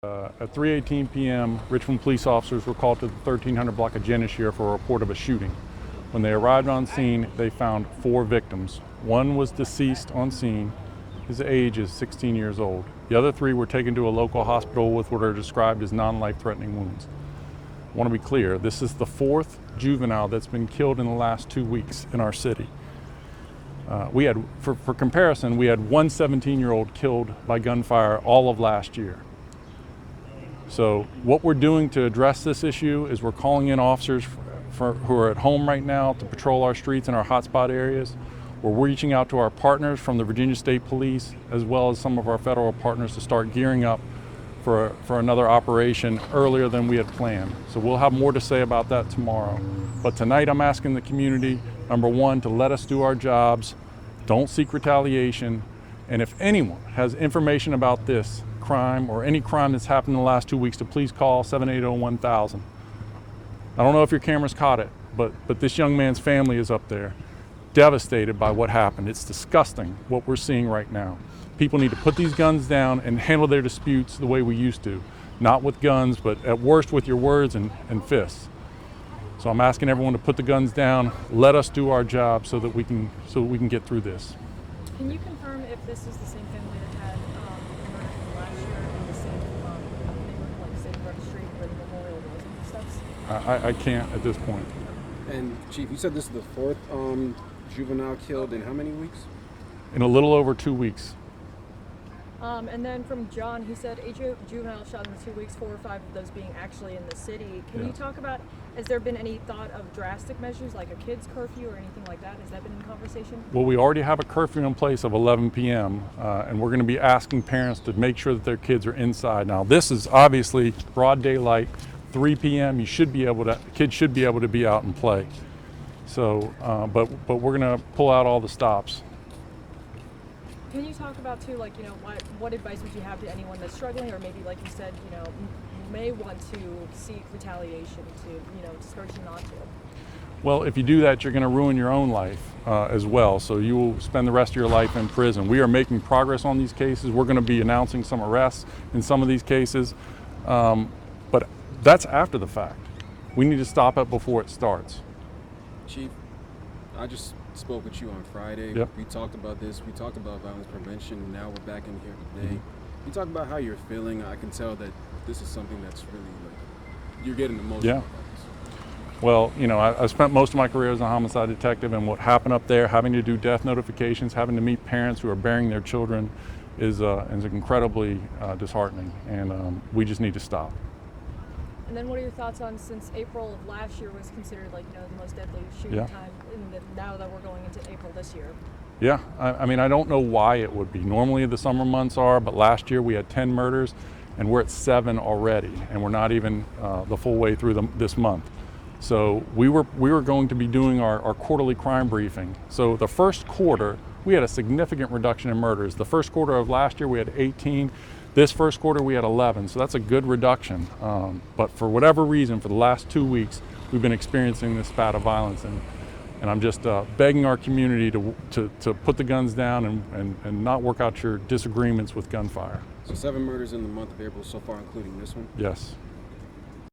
At 3:18 p.m., Richmond police officers were called to the 1300 block of Genishire for a report of a shooting. When they arrived on scene, they found 4 victims. One was deceased on scene. His age is 16 years old. The other 3 were taken to a local hospital with what are described as non-life-threatening wounds. I want to be clear, this is the 4th juvenile that's been killed in the last 2 weeks in our city. For comparison, we had one 17-year-old killed by gunfire all of last year. So what we're doing to address this issue is we're calling in officers who are at home right now to patrol our streets and our hotspot areas. We're reaching out to our partners from the Virginia State Police as well as some of our federal partners to start gearing up for another operation earlier than we had planned. So we'll have more to say about that tomorrow. But tonight I'm asking the community, number one, to let us do our jobs, don't seek retaliation, and if anyone has information about this crime or any crime that's happened in the last 2 weeks, to please call 780-1000. I don't know if your cameras caught it, but this young man's family is up there devastated by what happened. It's disgusting what we're seeing right now. People need to put these guns down and handle their disputes the way we used to, not with guns, but at worst with your words and fists. So I'm asking everyone to put the guns down, let us do our job so that we can get through this. Can you confirm if this is the same family that had the murder from last year in the same neighborhood, like same registry where the memorial was and stuff? I can't at this point. And Chief, you said this is the 4th juvenile killed in how many weeks? In a little over 2 weeks. And then from John, he said 8 juveniles shot in the 2 weeks, 4 or 5 of those being actually in the city. Can you talk about, has there been any thought of drastic measures like a kids curfew or anything like that? Has that been in conversation? Well, we already have a curfew in place of 11 p.m. And we're going to be asking parents to make sure that their kids are inside. Now, this is obviously broad daylight, 3 p.m. Kids should be able to be out and play. So, but we're going to pull out all the stops. Can you talk about too, like, what advice would you have to anyone that's struggling, or maybe, like you said, may want to seek retaliation to, discourage you not to? Well, if you do that, you're going to ruin your own life as well. So you will spend the rest of your life in prison. We are making progress on these cases. We're going to be announcing some arrests in some of these cases, but that's after the fact. We need to stop it before it starts. Chief, I just spoke with you on Friday. Yep. We talked about this. We talked about violence prevention. Now we're back in here today. You talk about how you're feeling. I can tell that this is something that's really, you're getting emotional about this. Well, I spent most of my career as a homicide detective, and what happened up there, having to do death notifications, having to meet parents who are burying their children is incredibly disheartening, and we just need to stop. And then what are your thoughts on, since April of last year was considered the most deadly shooting time, and now that we're going into April this year? Yeah, I mean, I don't know why it would be. Normally the summer months are, but last year we had 10 murders, and we're at 7 already, and we're not even the full way through this month. So we were going to be doing our quarterly crime briefing. So the first quarter, we had a significant reduction in murders. The first quarter of last year we had 18. This first quarter we had 11, so that's a good reduction. But for whatever reason, for the last 2 weeks, we've been experiencing this spat of violence, and I'm just begging our community to put the guns down and not work out your disagreements with gunfire. So 7 murders in the month of April so far, including this one? Yes.